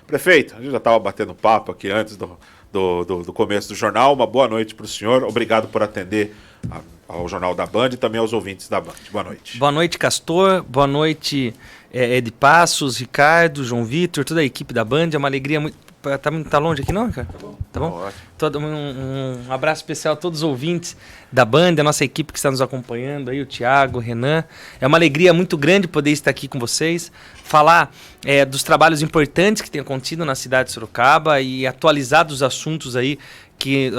Prefeito, a gente já estava batendo papo aqui antes do começo do jornal. Uma boa noite para o senhor. Obrigado por atender ao Jornal da Band e também aos ouvintes da Band. Boa noite. Boa noite, Castor. Boa noite, Ed Passos, Ricardo, João Vitor, toda a equipe da Band. É uma alegria muito... Tá longe aqui não, cara? Tá bom? Um abraço especial a todos os ouvintes da Band, a nossa equipe que está nos acompanhando aí, o Thiago, o Renan. É uma alegria muito grande poder estar aqui com vocês, falar dos trabalhos importantes que têm acontecido na cidade de Sorocaba e atualizar dos assuntos aí que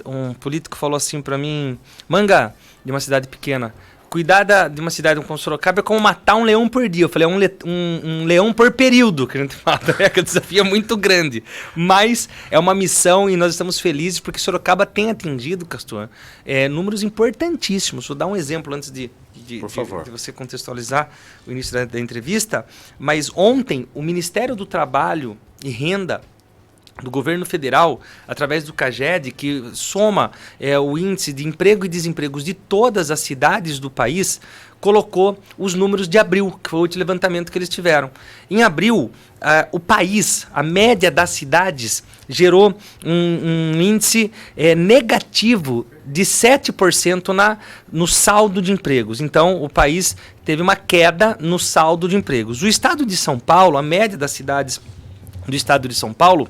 um político falou assim para mim: Manga, de uma cidade pequena, cuidar de uma cidade como Sorocaba é como matar um leão por dia. Eu falei, um leão por período, que a gente fala, que o desafio é muito grande. Mas é uma missão e nós estamos felizes porque Sorocaba tem atingido, Castor, números importantíssimos. Vou dar um exemplo antes de você contextualizar o início da entrevista. Mas ontem, o Ministério do Trabalho e Renda do governo federal, através do CAGED, que soma o índice de emprego e desempregos de todas as cidades do país, colocou os números de abril, que foi o último levantamento que eles tiveram. Em abril, o país, a média das cidades, gerou um índice negativo de 7% no saldo de empregos. Então, o país teve uma queda no saldo de empregos. O estado de São Paulo, a média das cidades do estado de São Paulo,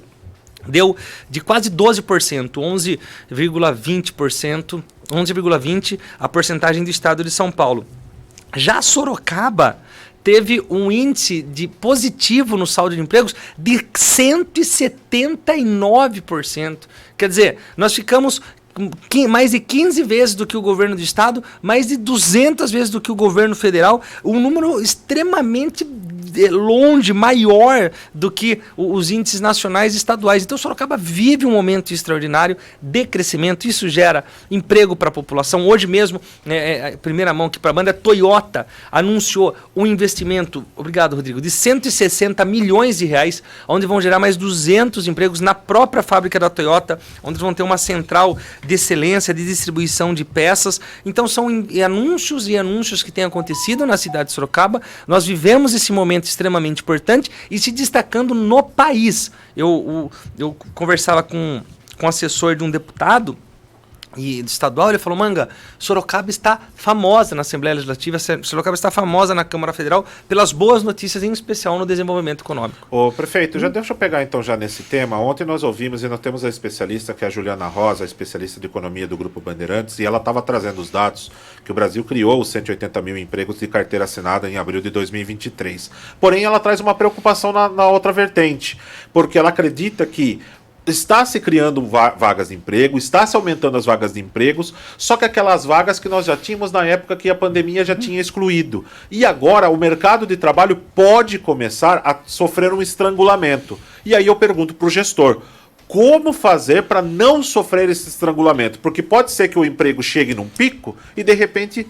deu de quase 12%, 11,20% a porcentagem do estado de São Paulo. Já Sorocaba teve um índice de positivo no saldo de empregos de 179%. Quer dizer, nós ficamos mais de 15 vezes do que o governo do estado, mais de 200 vezes do que o governo federal, um número extremamente longe, maior do que os índices nacionais e estaduais. Então, Sorocaba vive um momento extraordinário de crescimento, isso gera emprego para a população. Hoje mesmo, primeira mão aqui para a banda, a Toyota anunciou um investimento, obrigado, Rodrigo, de 160 milhões de reais, onde vão gerar mais 200 empregos na própria fábrica da Toyota, onde vão ter uma central de excelência, de distribuição de peças. Então, são anúncios e anúncios que têm acontecido na cidade de Sorocaba. Nós vivemos esse momento extremamente importante e se destacando no país. Eu conversava com um assessor de um deputado estadual, ele falou: Manga, Sorocaba está famosa na Assembleia Legislativa, Sorocaba está famosa na Câmara Federal pelas boas notícias, em especial no desenvolvimento econômico. Ô, prefeito, deixa eu pegar então já nesse tema. Ontem nós ouvimos e nós temos a especialista, que é a Juliana Rosa, a especialista de economia do Grupo Bandeirantes, e ela estava trazendo os dados que o Brasil criou os 180 mil empregos de carteira assinada em abril de 2023. Porém, ela traz uma preocupação na outra vertente, porque ela acredita que está se criando vagas de emprego, está se aumentando as vagas de empregos, só que aquelas vagas que nós já tínhamos na época que a pandemia já tinha excluído. E agora o mercado de trabalho pode começar a sofrer um estrangulamento. E aí eu pergunto para o gestor: como fazer para não sofrer esse estrangulamento? Porque pode ser que o emprego chegue num pico e de repente,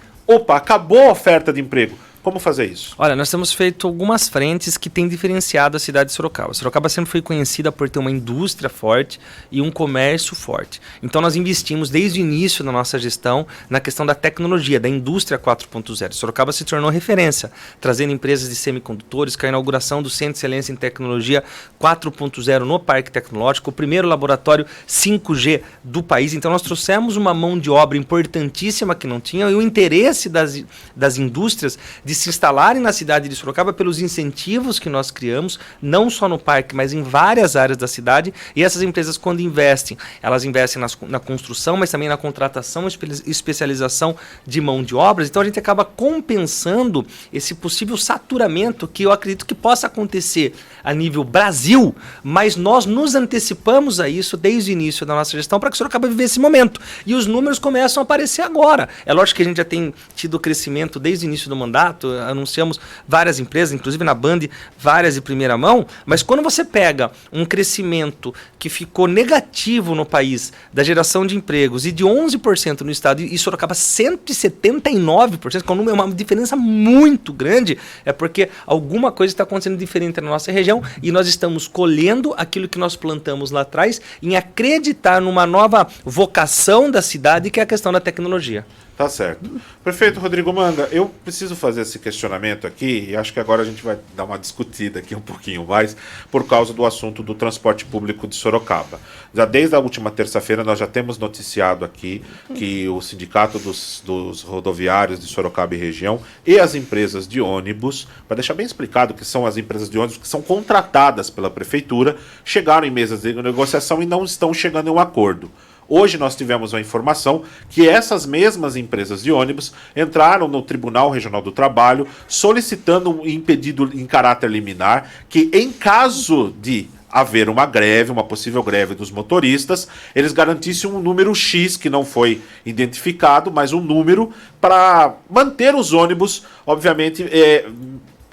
acabou a oferta de emprego. Como fazer isso? Olha, nós temos feito algumas frentes que têm diferenciado a cidade de Sorocaba. Sorocaba sempre foi conhecida por ter uma indústria forte e um comércio forte. Então nós investimos desde o início da nossa gestão na questão da tecnologia, da indústria 4.0. Sorocaba se tornou referência, trazendo empresas de semicondutores, com a inauguração do Centro de Excelência em Tecnologia 4.0 no Parque Tecnológico, o primeiro laboratório 5G do país. Então nós trouxemos uma mão de obra importantíssima que não tinha, e o interesse das indústrias de se instalarem na cidade de Sorocaba pelos incentivos que nós criamos, não só no parque, mas em várias áreas da cidade. E essas empresas, quando investem, elas investem na construção, mas também na contratação e especialização de mão de obras. Então a gente acaba compensando esse possível saturamento que eu acredito que possa acontecer a nível Brasil, mas nós nos antecipamos a isso desde o início da nossa gestão para que Sorocaba viver esse momento. E os números começam a aparecer agora. É lógico que a gente já tem tido crescimento desde o início do mandato, anunciamos várias empresas, inclusive na Band, várias de primeira mão, mas quando você pega um crescimento que ficou negativo no país, da geração de empregos, e de 11% no estado, e Sorocaba 179%, que é uma diferença muito grande, é porque alguma coisa está acontecendo diferente na nossa região, e nós estamos colhendo aquilo que nós plantamos lá atrás, em acreditar numa nova vocação da cidade, que é a questão da tecnologia. Tá certo. Prefeito Rodrigo Manga, eu preciso fazer esse questionamento aqui e acho que agora a gente vai dar uma discutida aqui um pouquinho mais por causa do assunto do transporte público de Sorocaba. Já desde a última terça-feira nós já temos noticiado aqui que o Sindicato dos Rodoviários de Sorocaba e região e as empresas de ônibus, para deixar bem explicado que são as empresas de ônibus que são contratadas pela prefeitura, chegaram em mesas de negociação e não estão chegando em um acordo. Hoje nós tivemos a informação que essas mesmas empresas de ônibus entraram no Tribunal Regional do Trabalho solicitando um pedido em caráter liminar que, em caso de haver uma greve, uma possível greve dos motoristas, eles garantissem um número X que não foi identificado, mas um número para manter os ônibus, obviamente,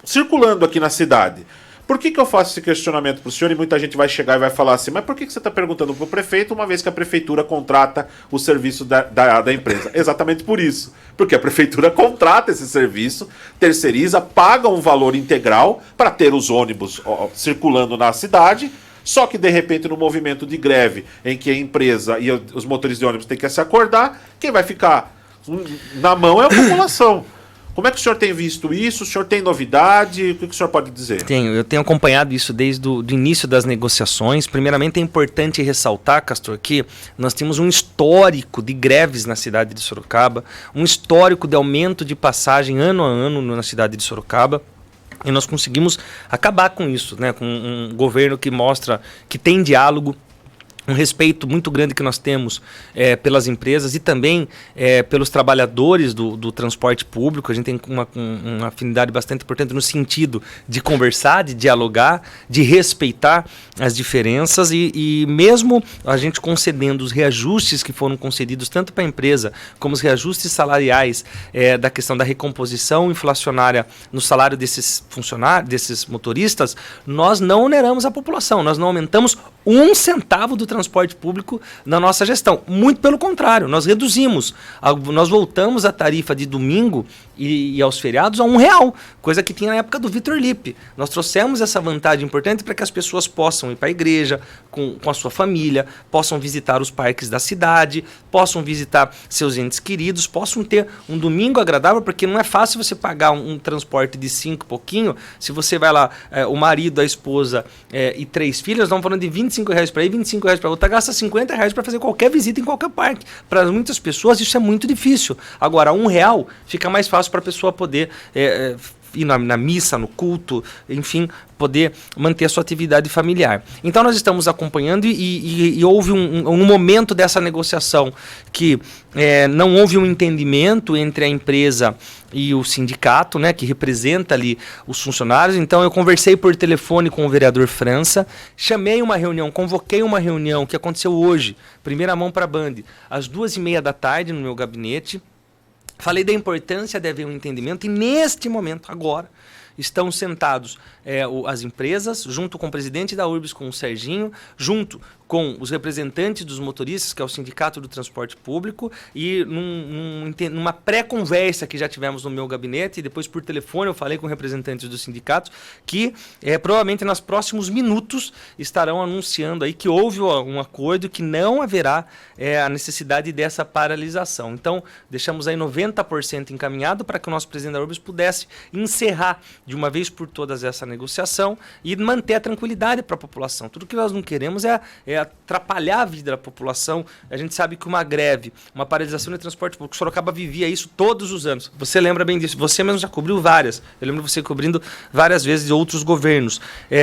circulando aqui na cidade. Por que eu faço esse questionamento para o senhor e muita gente vai chegar e vai falar assim, mas por que você está perguntando para o prefeito uma vez que a prefeitura contrata o serviço da empresa? Exatamente por isso. Porque a prefeitura contrata esse serviço, terceiriza, paga um valor integral para ter os ônibus circulando na cidade, só que de repente no movimento de greve em que a empresa e os motoristas de ônibus têm que se acordar, quem vai ficar na mão é a população. Como é que o senhor tem visto isso? O senhor tem novidade? O que o senhor pode dizer? Eu tenho acompanhado isso desde o início das negociações. Primeiramente, é importante ressaltar, Castor, que nós temos um histórico de greves na cidade de Sorocaba, um histórico de aumento de passagem ano a ano na cidade de Sorocaba. E nós conseguimos acabar com isso, né? Com um governo que mostra que tem diálogo, um respeito muito grande que nós temos pelas empresas e também pelos trabalhadores do transporte público. A gente tem uma afinidade bastante importante no sentido de conversar, de dialogar, de respeitar as diferenças e mesmo a gente concedendo os reajustes que foram concedidos tanto para a empresa como os reajustes salariais da questão da recomposição inflacionária no salário desses funcionários, desses motoristas, nós não oneramos a população, nós não aumentamos um centavo do transporte público na nossa gestão. Muito pelo contrário, nós reduzimos. Nós voltamos a tarifa de domingo e aos feriados a R$1, coisa que tinha na época do Vitor Lippe. Nós trouxemos essa vantagem importante para que as pessoas possam ir para a igreja com a sua família, possam visitar os parques da cidade, possam visitar seus entes queridos, possam ter um domingo agradável, porque não é fácil você pagar um transporte de 5 e pouquinho, se você vai lá, o marido, a esposa e 3 filhos, nós estamos falando de R$25 para ir, R$25 para outra, gasta R$50 para fazer qualquer visita em qualquer parque. Para muitas pessoas isso é muito difícil. Agora, R$1 fica mais fácil para a pessoa poder ir na missa, no culto, enfim, poder manter a sua atividade familiar. Então nós estamos acompanhando e houve um momento dessa negociação que não houve um entendimento entre a empresa e o sindicato, né, que representa ali os funcionários. Então eu conversei por telefone com o vereador França, chamei uma reunião, convoquei uma reunião que aconteceu hoje, primeira mão para a Band, às 14h30 no meu gabinete. Falei da importância de haver um entendimento e neste momento, agora, estão sentados as empresas, junto com o presidente da Urbis, com o Serginho, junto com os representantes dos motoristas, que é o Sindicato do Transporte Público, e numa pré-conversa que já tivemos no meu gabinete, e depois por telefone eu falei com representantes dos sindicatos, que provavelmente nos próximos minutos estarão anunciando aí que houve um acordo, que não haverá a necessidade dessa paralisação. Então, deixamos aí 90% encaminhado para que o nosso presidente da Urbis pudesse encerrar de uma vez por todas essa negociação e manter a tranquilidade para a população. Tudo que nós não queremos é atrapalhar a vida da população. A gente sabe que uma greve, uma paralisação de transporte público, Sorocaba vivia isso todos os anos. Você lembra bem disso. Você mesmo já cobriu várias. Eu lembro você cobrindo várias vezes de outros governos.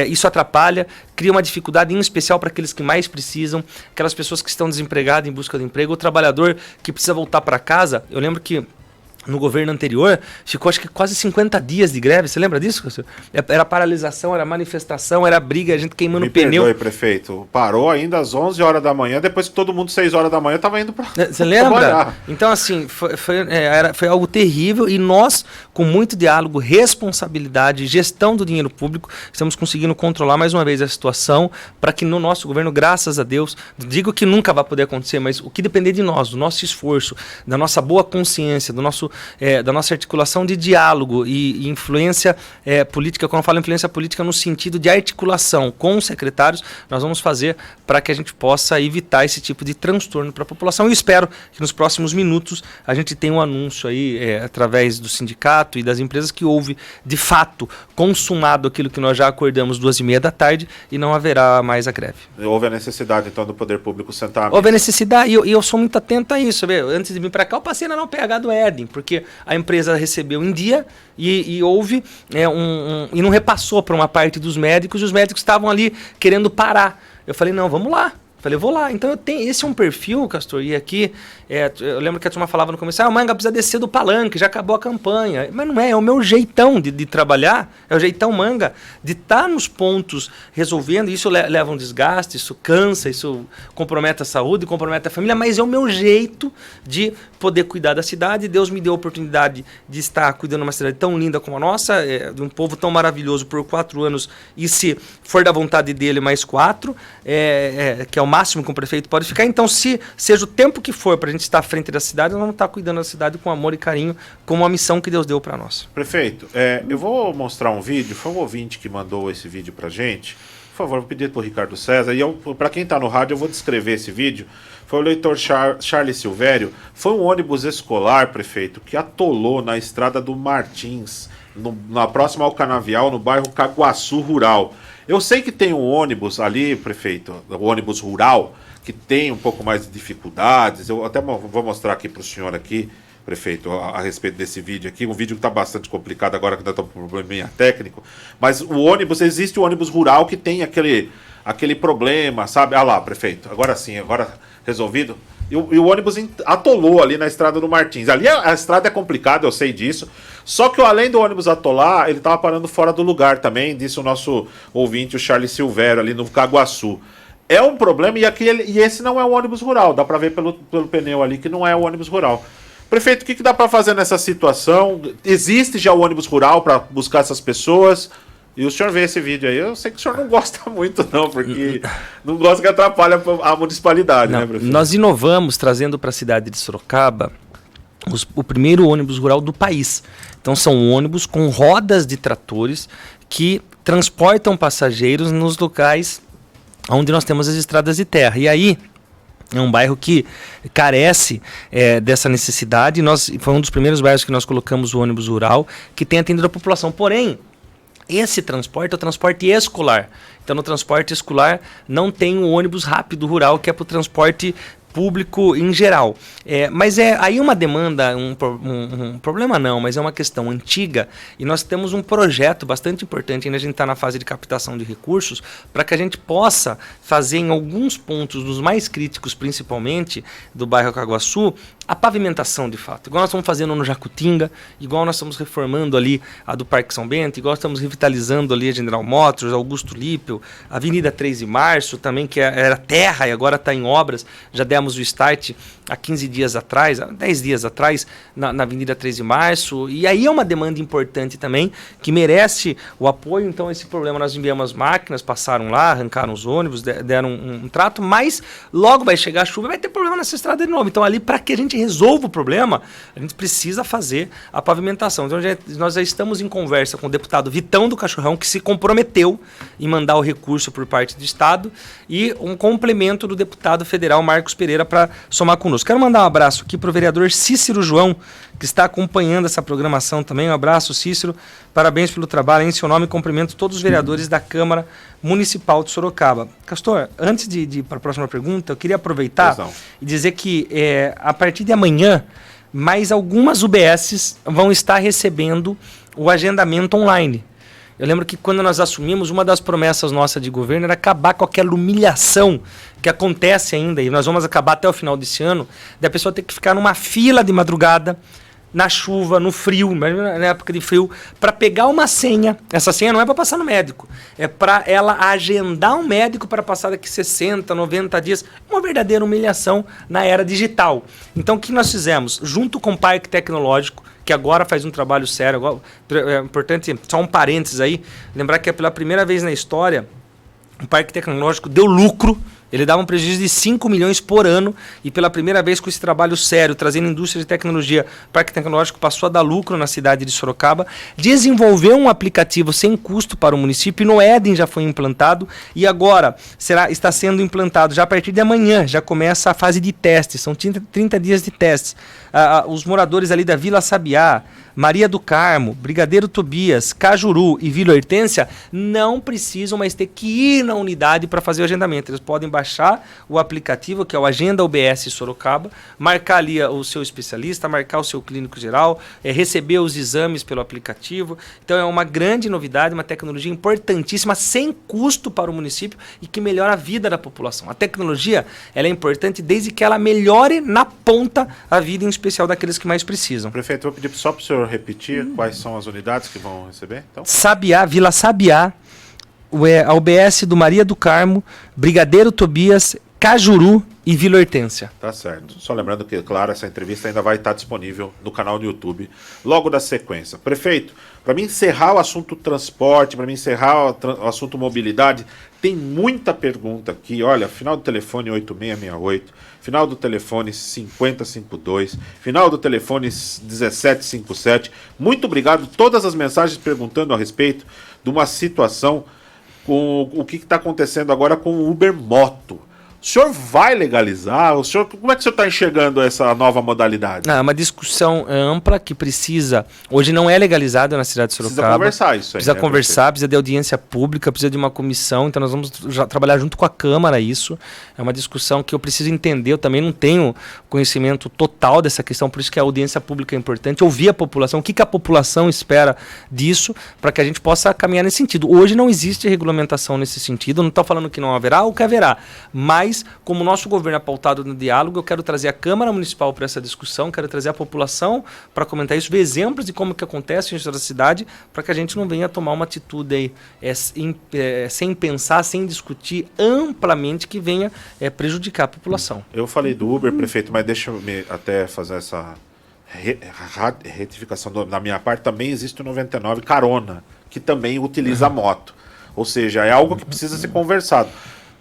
Isso atrapalha, cria uma dificuldade em especial para aqueles que mais precisam, aquelas pessoas que estão desempregadas em busca de emprego, o trabalhador que precisa voltar para casa. Eu lembro que no governo anterior, ficou acho que quase 50 dias de greve. Você lembra disso? Era paralisação, era manifestação, era briga, a gente queimando o pneu. Me perdoe, prefeito. Parou ainda às 11 horas da manhã, depois que todo mundo 6 horas da manhã estava indo para Você lembra? Trabalhar. Então, assim, foi algo terrível e nós, com muito diálogo, responsabilidade, gestão do dinheiro público, estamos conseguindo controlar mais uma vez a situação para que no nosso governo, graças a Deus, digo que nunca vai poder acontecer, mas o que depender de nós, do nosso esforço, da nossa boa consciência, do nosso da nossa articulação de diálogo e influência política. Quando eu falo influência política no sentido de articulação com os secretários, nós vamos fazer para que a gente possa evitar esse tipo de transtorno para a população. E espero que nos próximos minutos a gente tenha um anúncio aí através do sindicato e das empresas que houve, de fato, consumado aquilo que nós já acordamos 2h30 da tarde e não haverá mais a greve. Houve a necessidade, então, do poder público sentar. Houve a necessidade, e eu sou muito atento a isso. Antes de vir para cá, eu passei na PH do Éden, porque a empresa recebeu em dia e houve e não repassou para uma parte dos médicos, e os médicos estavam ali querendo parar. Eu falei, não, vamos lá. Falei, vou lá. Então, esse é um perfil, Castor, e aqui, eu lembro que a turma falava no começo, o Manga precisa descer do palanque, já acabou a campanha. Mas não é o meu jeitão de trabalhar, é o jeitão Manga, de estar nos pontos resolvendo. Isso leva um desgaste, isso cansa, isso compromete a saúde, compromete a família, mas é o meu jeito de poder cuidar da cidade. Deus me deu a oportunidade de estar cuidando de uma cidade tão linda como a nossa, de um povo tão maravilhoso por 4 anos, e se for da vontade dele, mais 4, que é o máximo que um prefeito pode ficar. Então, seja o tempo que for para a gente estar à frente da cidade, nós vamos estar cuidando da cidade com amor e carinho, como a missão que Deus deu para nós. Prefeito, eu vou mostrar um vídeo. Foi um ouvinte que mandou esse vídeo para a gente. Por favor, vou pedir para o Ricardo César. E para quem está no rádio, eu vou descrever esse vídeo. Foi o leitor Charles Silvério. Foi um ônibus escolar, prefeito, que atolou na estrada do Martins, na próxima ao Canavial, no bairro Caguaçu Rural. Eu sei que tem um ônibus ali, prefeito, o ônibus rural, que tem um pouco mais de dificuldades. Eu até vou mostrar aqui para o senhor aqui, prefeito, a respeito desse vídeo aqui. Um vídeo que está bastante complicado agora, que ainda está com um probleminha técnico. Mas o ônibus, existe o ônibus rural que tem aquele problema, sabe? Ah lá, prefeito, agora sim, agora resolvido. E o ônibus atolou ali na estrada do Martins. Ali a estrada é complicada, eu sei disso. Só que além do ônibus atolar, ele estava parando fora do lugar também, disse o nosso ouvinte, o Charles Silvério, ali no Caguaçu. É um problema, e esse não é um ônibus rural. Dá para ver pelo pneu ali que não é o ônibus rural. Prefeito, o que dá para fazer nessa situação? Existe já o ônibus rural para buscar essas pessoas? E o senhor vê esse vídeo aí, eu sei que o senhor não gosta muito não, porque não gosta que atrapalhe a municipalidade, não, né, prefeito? Nós inovamos trazendo para a cidade de Sorocaba o primeiro ônibus rural do país. Então são ônibus com rodas de tratores que transportam passageiros nos locais onde nós temos as estradas de terra. E aí é um bairro que carece dessa necessidade. Foi um dos primeiros bairros que nós colocamos o ônibus rural, que tem atendido a população. Porém, esse transporte é o transporte escolar. Então, no transporte escolar não tem o ônibus rápido rural, que é para o transporte público em geral. Mas aí uma demanda, um problema não, mas é uma questão antiga, e nós temos um projeto bastante importante, ainda a gente está na fase de captação de recursos, para que a gente possa fazer em alguns pontos, nos mais críticos principalmente, do bairro Caguaçu, a pavimentação de fato. Igual nós estamos fazendo no Jacutinga, igual nós estamos reformando ali a do Parque São Bento, igual estamos revitalizando ali a General Motors, Augusto Lípio, a Avenida 3 de Março também, que era terra e agora está em obras. Já demos o start há 15 dias atrás, há 10 dias atrás, na Avenida 3 de Março. E aí é uma demanda importante também, que merece o apoio. Então, esse problema, nós enviamos as máquinas, passaram lá, arrancaram os ônibus, deram um trato, mas logo vai chegar a chuva e vai ter problema nessa estrada de novo. Então, ali, para que a gente resolva o problema, a gente precisa fazer a pavimentação. Então, nós já estamos em conversa com o deputado Vitão do Cachorrão, que se comprometeu em mandar o recurso por parte do Estado, e um complemento do deputado federal Marcos Pereira para somar conosco. Quero mandar um abraço aqui para o vereador Cícero João, que está acompanhando essa programação também. Um abraço, Cícero. Parabéns pelo trabalho. Em seu nome, cumprimento todos os vereadores da Câmara Municipal de Sorocaba. Castor, antes de ir para a próxima pergunta, eu queria aproveitar e dizer que a partir de amanhã, mais algumas UBSs vão estar recebendo o agendamento online. Eu lembro que quando nós assumimos, uma das promessas nossas de governo era acabar com aquela humilhação que acontece ainda, e nós vamos acabar até o final desse ano, da pessoa ter que ficar numa fila de madrugada, na chuva, no frio, na época de frio, para pegar uma senha. Essa senha não é para passar no médico, é para ela agendar um médico para passar daqui 60, 90 dias. Uma verdadeira humilhação na era digital. Então, o que nós fizemos? Junto com o Parque Tecnológico, que agora faz um trabalho sério. É importante, só um parênteses aí, lembrar que é pela primeira vez na história, o Parque Tecnológico deu lucro Ele dava um prejuízo de 5 milhões por ano e pela primeira vez com esse trabalho sério, trazendo indústria de tecnologia, Parque Tecnológico passou a dar lucro na cidade de Sorocaba, desenvolveu um aplicativo sem custo para o município, no Éden já foi implantado e agora está sendo implantado já a partir de amanhã, já começa a fase de testes, são 30 dias de testes. Os moradores ali da Vila Sabiá, Maria do Carmo, Brigadeiro Tobias, Cajuru e Vila Hortência não precisam mais ter que ir na unidade para fazer o agendamento. Eles podem baixar o aplicativo, que é o Agenda UBS Sorocaba, marcar ali o seu especialista, marcar o seu clínico geral, receber os exames pelo aplicativo. Então é uma grande novidade, uma tecnologia importantíssima, sem custo para o município e que melhora a vida da população. A tecnologia ela é importante desde que ela melhore na ponta a vida, em especial daqueles que mais precisam. Prefeito, vou pedir só para o senhor repetir quais são as unidades que vão receber? Então? Sabiá, Vila Sabiá, a UBS do Maria do Carmo, Brigadeiro Tobias, Cajuru e Vila Hortência. Tá certo. Só lembrando que, claro, essa entrevista ainda vai estar disponível no canal do YouTube, logo da sequência. Prefeito, para mim encerrar o assunto transporte, para mim encerrar o assunto mobilidade, tem muita pergunta aqui. Olha, final do telefone 8668, final do telefone 5052, final do telefone 1757. Muito obrigado. Todas as mensagens perguntando a respeito de uma situação com o que está acontecendo agora com o Uber Moto. O senhor vai legalizar? Como é que o senhor está enxergando essa nova modalidade? É uma discussão ampla que precisa... Hoje não é legalizado na cidade de Sorocaba. Precisa conversar isso aí. Precisa conversar, precisa de audiência pública, precisa de uma comissão. Então nós vamos trabalhar junto com a Câmara isso. É uma discussão que eu preciso entender. Eu também não tenho conhecimento total dessa questão, por isso que a audiência pública é importante. Ouvir a população, o que a população espera disso, para que a gente possa caminhar nesse sentido. Hoje não existe regulamentação nesse sentido. Não estou falando que não haverá ou que haverá, mas como o nosso governo é pautado no diálogo, eu quero trazer a Câmara Municipal para essa discussão, quero trazer a população para comentar isso, ver exemplos de como que acontece em toda a cidade, para que a gente não venha tomar uma atitude aí, sem pensar, sem discutir amplamente, que venha prejudicar a população. Eu falei do Uber, prefeito, mas deixa eu até fazer essa retificação da minha parte. Também existe o 99 Carona, que também utiliza a moto. Ou seja, é algo que precisa ser conversado.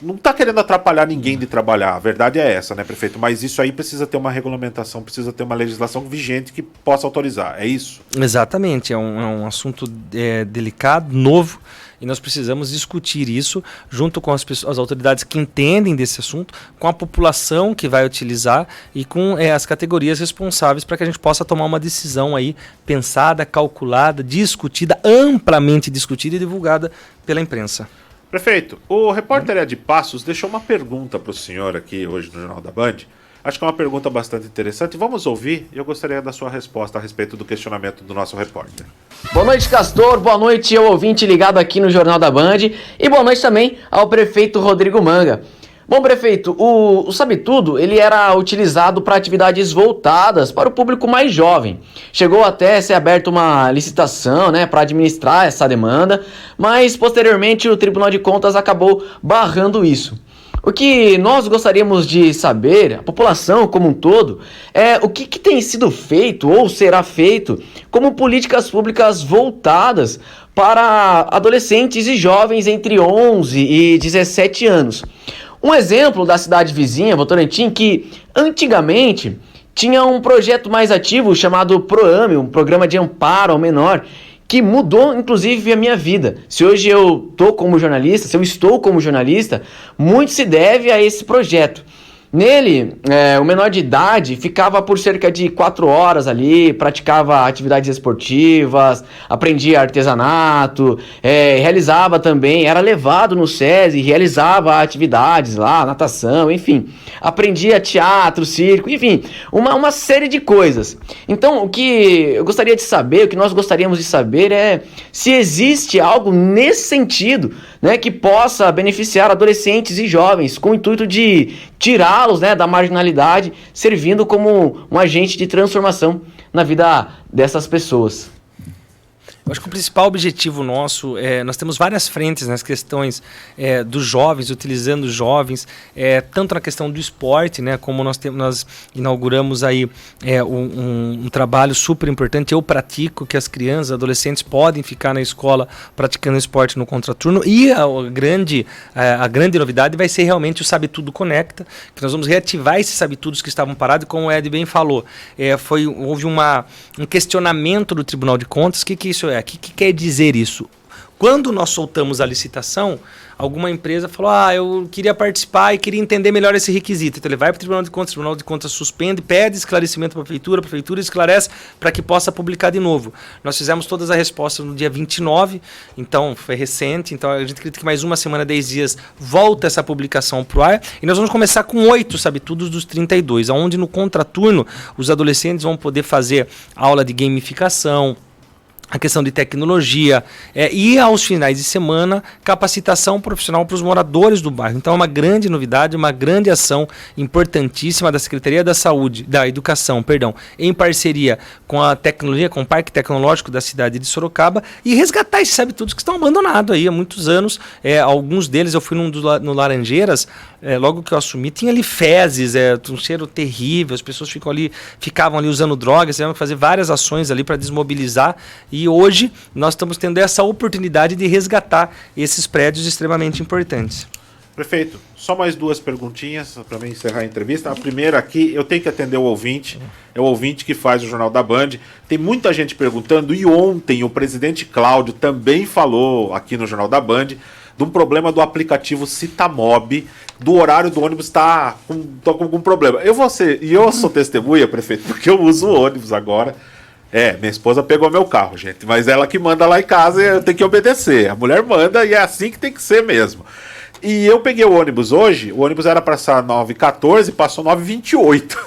Não está querendo atrapalhar ninguém de trabalhar, a verdade é essa, né, prefeito? Mas isso aí precisa ter uma regulamentação, precisa ter uma legislação vigente que possa autorizar, é isso? Exatamente, é um assunto delicado, novo, e nós precisamos discutir isso junto com as autoridades que entendem desse assunto, com a população que vai utilizar e com as categorias responsáveis para que a gente possa tomar uma decisão aí pensada, calculada, discutida, amplamente discutida e divulgada pela imprensa. Prefeito, o repórter Ed Passos deixou uma pergunta para o senhor aqui hoje no Jornal da Band. Acho que é uma pergunta bastante interessante. Vamos ouvir e eu gostaria da sua resposta a respeito do questionamento do nosso repórter. Boa noite, Castor. Boa noite ao ouvinte ligado aqui no Jornal da Band. E boa noite também ao prefeito Rodrigo Manga. Bom, prefeito, o Sabe Tudo, ele era utilizado para atividades voltadas para o público mais jovem. Chegou até a ser aberta uma licitação, né, para administrar essa demanda, mas posteriormente o Tribunal de Contas acabou barrando isso. O que nós gostaríamos de saber, a população como um todo, é o que tem sido feito ou será feito como políticas públicas voltadas para adolescentes e jovens entre 11 e 17 anos. Um exemplo da cidade vizinha, Votorantim, que antigamente tinha um projeto mais ativo chamado PROAME, um programa de amparo ao menor, que mudou inclusive a minha vida. Se hoje eu estou como jornalista, se eu estou como jornalista, muito se deve a esse projeto. Nele, o menor de idade ficava por cerca de 4 horas ali, praticava atividades esportivas, aprendia artesanato, realizava também, era levado no SESI, realizava atividades lá, natação, enfim, aprendia teatro, circo, enfim, uma série de coisas. Então, o que eu gostaria de saber, o que nós gostaríamos de saber é se existe algo nesse sentido, né, que possa beneficiar adolescentes e jovens com o intuito de tirá-los, né, da marginalidade, servindo como um agente de transformação na vida dessas pessoas. Eu acho que o principal objetivo nosso, nós temos várias frentes nas questões dos jovens, utilizando os jovens, tanto na questão do esporte, né, como nós inauguramos aí um trabalho super importante. Eu pratico, que as crianças, adolescentes podem ficar na escola praticando esporte no contraturno, e a grande novidade vai ser realmente o Sabe Tudo Conecta, que nós vamos reativar esses Sabe Tudos que estavam parados, e como o Ed bem falou, houve um questionamento do Tribunal de Contas. O que isso é? O que quer dizer isso? Quando nós soltamos a licitação, alguma empresa falou, eu queria participar e queria entender melhor esse requisito. Então ele vai para o Tribunal de Contas suspende, pede esclarecimento para a prefeitura esclarece para que possa publicar de novo. Nós fizemos todas as respostas no dia 29, então foi recente, então a gente acredita que mais uma semana, 10 dias, volta essa publicação para o ar, e nós vamos começar com 8 Sabe-Tudos dos 32, onde no contraturno os adolescentes vão poder fazer aula de gamificação, a questão de tecnologia, e aos finais de semana, capacitação profissional para os moradores do bairro. Então é uma grande novidade, uma grande ação importantíssima da Secretaria da Saúde, da Educação, em parceria com a tecnologia, com o Parque Tecnológico da cidade de Sorocaba, e resgatar esses Sabe-Tudos que estão abandonados aí há muitos anos. Alguns deles, eu fui no Laranjeiras, logo que eu assumi, tinha ali fezes, um cheiro terrível, as pessoas ficavam ali usando drogas, tivemos que fazer várias ações ali para desmobilizar. E hoje nós estamos tendo essa oportunidade de resgatar esses prédios extremamente importantes. Prefeito, só mais 2 perguntinhas para mim encerrar a entrevista. A primeira aqui, eu tenho que atender o ouvinte, é o ouvinte que faz o Jornal da Band. Tem muita gente perguntando, e ontem o presidente Cláudio também falou aqui no Jornal da Band de um problema do aplicativo Citamob, do horário do ônibus tá com algum problema. Eu sou testemunha, prefeito, porque eu uso o ônibus agora. Minha esposa pegou meu carro, gente, mas ela que manda lá em casa e eu tenho que obedecer. A mulher manda e é assim que tem que ser mesmo. E eu peguei o ônibus hoje, o ônibus era para passar 9h14, passou 9h28.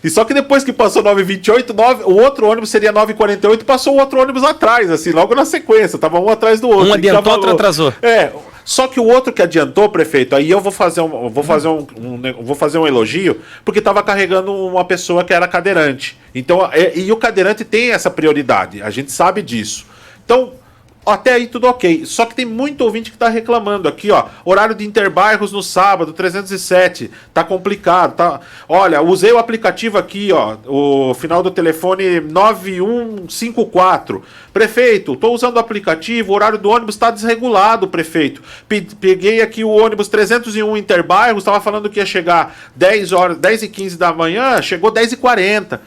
E só que depois que passou 9h28, o outro ônibus seria 9h48, passou o outro ônibus atrás, assim, logo na sequência, tava um atrás do outro. Um adiantou, outro atrasou. Só que o outro que adiantou, prefeito, aí eu vou fazer um elogio, porque estava carregando uma pessoa que era cadeirante. Então, e o cadeirante tem essa prioridade, a gente sabe disso. Então, até aí tudo ok. Só que tem muito ouvinte que está reclamando aqui, ó. Horário de interbairros no sábado, 307. Tá complicado, tá? Olha, usei o aplicativo aqui, ó. O final do telefone 9154. Prefeito, tô usando o aplicativo, o horário do ônibus está desregulado, prefeito. Peguei aqui o ônibus 301 interbairros, estava falando que ia chegar 10h15 da manhã, chegou 10h40.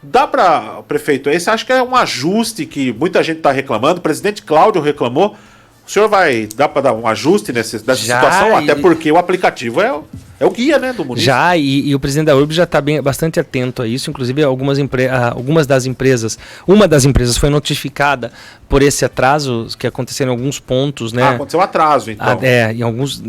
Dá para, prefeito, esse acho que é um ajuste que muita gente está reclamando, o presidente Cláudio reclamou. O senhor dá para dar um ajuste nessa situação? Até porque o aplicativo é o guia, né, do município. Já, e o presidente da URB já está bastante atento a isso. Inclusive, uma das empresas foi notificada por esse atraso que aconteceu em alguns pontos, né? Aconteceu atraso, então. Em alguns,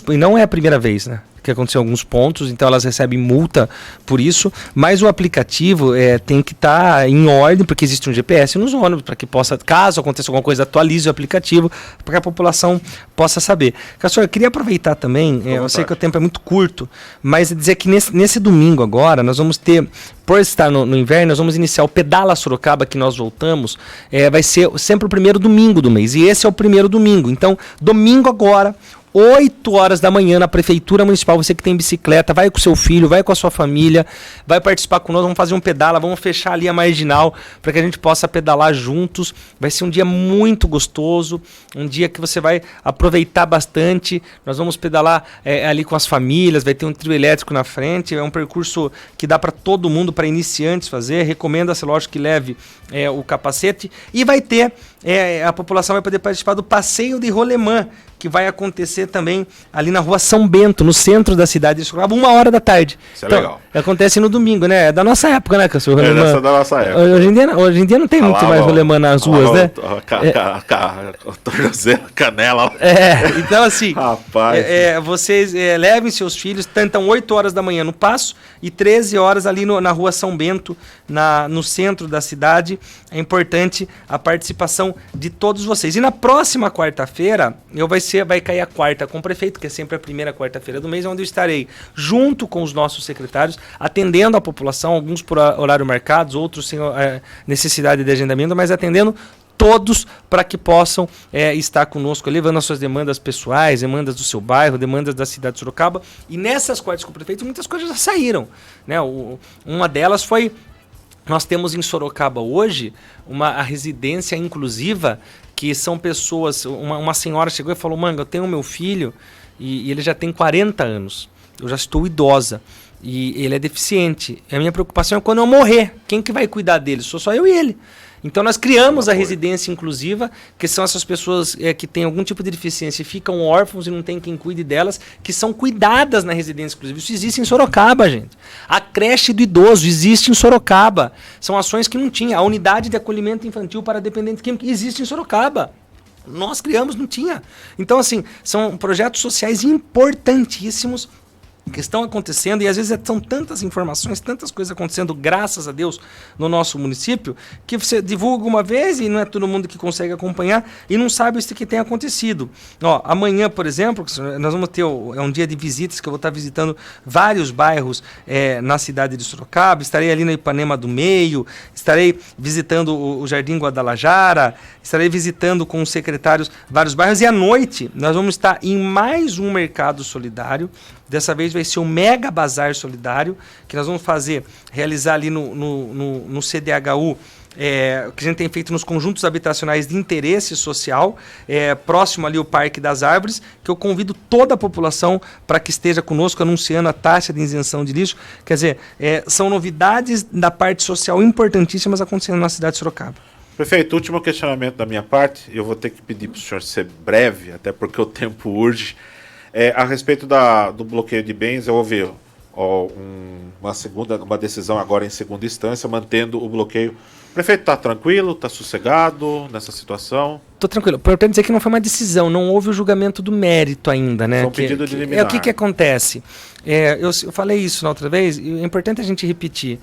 e não é a primeira vez, né? Que aconteceu em alguns pontos, então elas recebem multa por isso, mas o aplicativo tem que estar em ordem, porque existe um GPS nos ônibus, para que possa, caso aconteça alguma coisa, atualize o aplicativo, para que a população possa saber. Castor, eu queria aproveitar também, eu sei que o tempo é muito curto, mas dizer que nesse domingo agora, nós vamos ter, por estar no inverno, nós vamos iniciar o Pedala Sorocaba, que nós voltamos, vai ser sempre o primeiro domingo do mês, e esse é o primeiro domingo, então, domingo agora, 8 horas da manhã na Prefeitura Municipal, você que tem bicicleta, vai com seu filho, vai com a sua família, vai participar conosco, vamos fazer um pedala, vamos fechar ali a marginal para que a gente possa pedalar juntos. Vai ser um dia muito gostoso, um dia que você vai aproveitar bastante. Nós vamos pedalar ali com as famílias, vai ter um trio elétrico na frente, é um percurso que dá para todo mundo, para iniciantes fazer. Recomenda-se, lógico, que leve o capacete, e vai ter, a população vai poder participar do passeio de rolemã, que vai acontecer também ali na rua São Bento, no centro da cidade de Sorocaba, 1h da tarde. Isso é legal. Acontece no domingo, né? É da nossa época, né, Cassio? Essa da nossa época. Hoje em dia não tem muito mais rolemã nas ruas, né? Tornozelo, canela. Então assim, rapaz. Vocês levem seus filhos, tentam 8 horas da manhã no Paço e 13 horas ali na rua São Bento, no centro da cidade. É importante a participação de todos vocês. E na próxima quarta-feira, vai cair a quarta com o prefeito, que é sempre a primeira quarta-feira do mês, onde eu estarei junto com os nossos secretários, atendendo a população, alguns por horário marcado, outros sem necessidade de agendamento, mas atendendo todos para que possam estar conosco, levando as suas demandas pessoais, demandas do seu bairro, demandas da cidade de Sorocaba. E nessas quartas com o prefeito, muitas coisas já saíram, né? Uma delas foi, nós temos em Sorocaba hoje a residência inclusiva, que são pessoas, uma senhora chegou e falou, Manga, eu tenho meu filho e ele já tem 40 anos, eu já estou idosa. E ele é deficiente. A minha preocupação é quando eu morrer. Quem que vai cuidar dele? Sou só eu e ele. Então nós criamos a residência inclusiva, que são essas pessoas que têm algum tipo de deficiência e ficam órfãos e não tem quem cuide delas, que são cuidadas na residência inclusiva. Isso existe em Sorocaba, gente. A creche do idoso existe em Sorocaba. São ações que não tinha. A unidade de acolhimento infantil para dependente químico existe em Sorocaba. Nós criamos, não tinha. Então, assim, são projetos sociais importantíssimos que estão acontecendo, e às vezes são tantas informações, tantas coisas acontecendo, graças a Deus, no nosso município, que você divulga uma vez e não é todo mundo que consegue acompanhar e não sabe isso que tem acontecido. Ó, amanhã, por exemplo, nós vamos ter um dia de visitas, que eu vou estar visitando vários bairros na cidade de Sorocaba, estarei ali na Ipanema do Meio, estarei visitando o Jardim Guadalajara, estarei visitando com os secretários vários bairros, e à noite nós vamos estar em mais um mercado solidário. Dessa vez vai ser um mega bazar solidário, que nós vamos realizar ali no CDHU, que a gente tem feito nos conjuntos habitacionais de interesse social, próximo ali ao Parque das Árvores, que eu convido toda a população para que esteja conosco anunciando a taxa de isenção de lixo. Quer dizer, são novidades da parte social importantíssimas acontecendo na cidade de Sorocaba. Prefeito, último questionamento da minha parte, eu vou ter que pedir para o senhor ser breve, até porque o tempo urge. A respeito do bloqueio de bens, houve uma decisão agora em segunda instância, mantendo o bloqueio. O prefeito está tranquilo, está sossegado nessa situação? Estou tranquilo. Importante dizer que não foi uma decisão, não houve o julgamento do mérito ainda, né? Foi um pedido de liminar. O que acontece? Eu falei isso na outra vez, e é importante a gente repetir.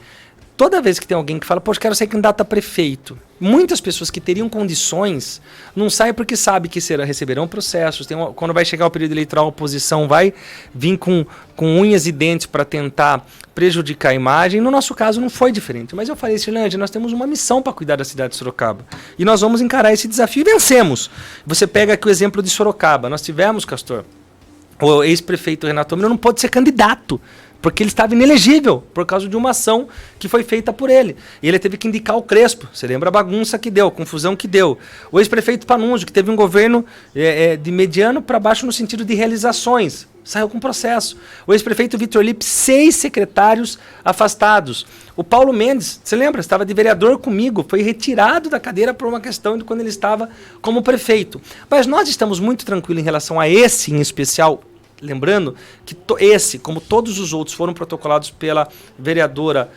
Toda vez que tem alguém que fala, poxa, quero ser candidato a prefeito, muitas pessoas que teriam condições não saem porque sabe que receberão processos. Quando vai chegar o período eleitoral, a oposição vai vir com unhas e dentes para tentar prejudicar a imagem. No nosso caso não foi diferente. Mas eu falei, Silândia, nós temos uma missão para cuidar da cidade de Sorocaba. E nós vamos encarar esse desafio e vencemos. Você pega aqui o exemplo de Sorocaba. Nós tivemos, Castor, o ex-prefeito Renato Miller não pôde ser candidato, porque ele estava inelegível por causa de uma ação que foi feita por ele. E ele teve que indicar o Crespo. Você lembra a bagunça que deu, a confusão que deu. O ex-prefeito Panunzio, que teve um governo de mediano para baixo no sentido de realizações, saiu com processo. O ex-prefeito Vitor Lippe, 6 secretários afastados. O Paulo Mendes, você lembra? Estava de vereador comigo, foi retirado da cadeira por uma questão de quando ele estava como prefeito. Mas nós estamos muito tranquilos em relação a esse em especial. Lembrando que esse, como todos os outros, foram protocolados pela vereadora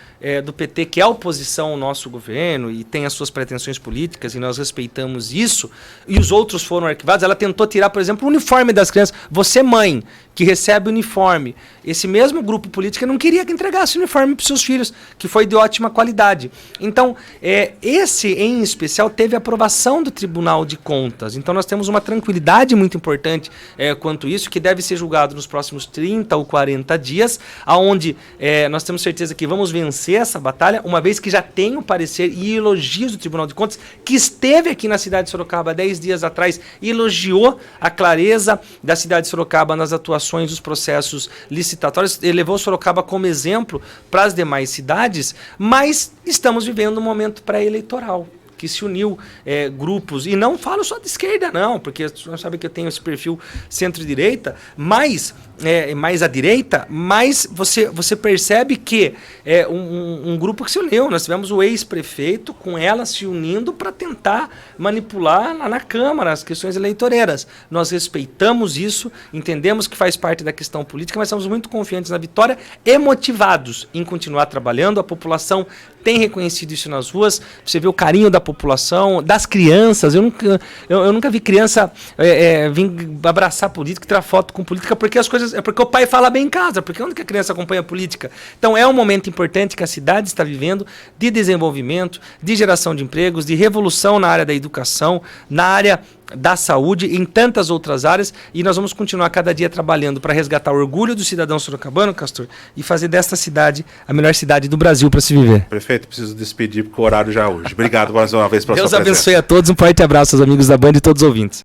do PT, que é oposição ao nosso governo e tem as suas pretensões políticas, e nós respeitamos isso, e os outros foram arquivados. Ela tentou tirar, por exemplo, o uniforme das crianças. Você, mãe, que recebe o uniforme, esse mesmo grupo político não queria que entregasse o uniforme para os seus filhos, que foi de ótima qualidade. Então, esse em especial teve aprovação do Tribunal de Contas. Então, nós temos uma tranquilidade muito importante quanto isso, que deve ser julgado nos próximos 30 ou 40 dias, aonde nós temos certeza que vamos vencer essa batalha, uma vez que já tem o parecer e elogios do Tribunal de Contas, que esteve aqui na cidade de Sorocaba 10 dias atrás e elogiou a clareza da cidade de Sorocaba nas atuações dos processos licitatórios, ele levou Sorocaba como exemplo para as demais cidades, mas estamos vivendo um momento pré-eleitoral, que se uniu grupos, e não falo só de esquerda não, porque você sabe que eu tenho esse perfil centro-direita, mas mais à direita, mas você percebe que um grupo que se uniu. Nós tivemos o ex-prefeito com ela se unindo para tentar manipular lá na Câmara as questões eleitoreiras. Nós respeitamos isso, entendemos que faz parte da questão política, mas estamos muito confiantes na vitória e motivados em continuar trabalhando. A população tem reconhecido isso nas ruas. Você vê o carinho da população, das crianças. Eu nunca vi criança vir abraçar política, tirar foto com política, porque as coisas, porque o pai fala bem em casa, porque onde que a criança acompanha a política? Então é um momento importante que a cidade está vivendo, de desenvolvimento, de geração de empregos, de revolução na área da educação, na área da saúde, em tantas outras áreas, e nós vamos continuar cada dia trabalhando para resgatar o orgulho do cidadão sorocabano, Castor, e fazer desta cidade a melhor cidade do Brasil para se viver. Prefeito, preciso despedir porque o horário já é hoje. Obrigado mais uma vez pela sua presença. Deus abençoe a todos, um forte abraço aos amigos da Band e todos os ouvintes.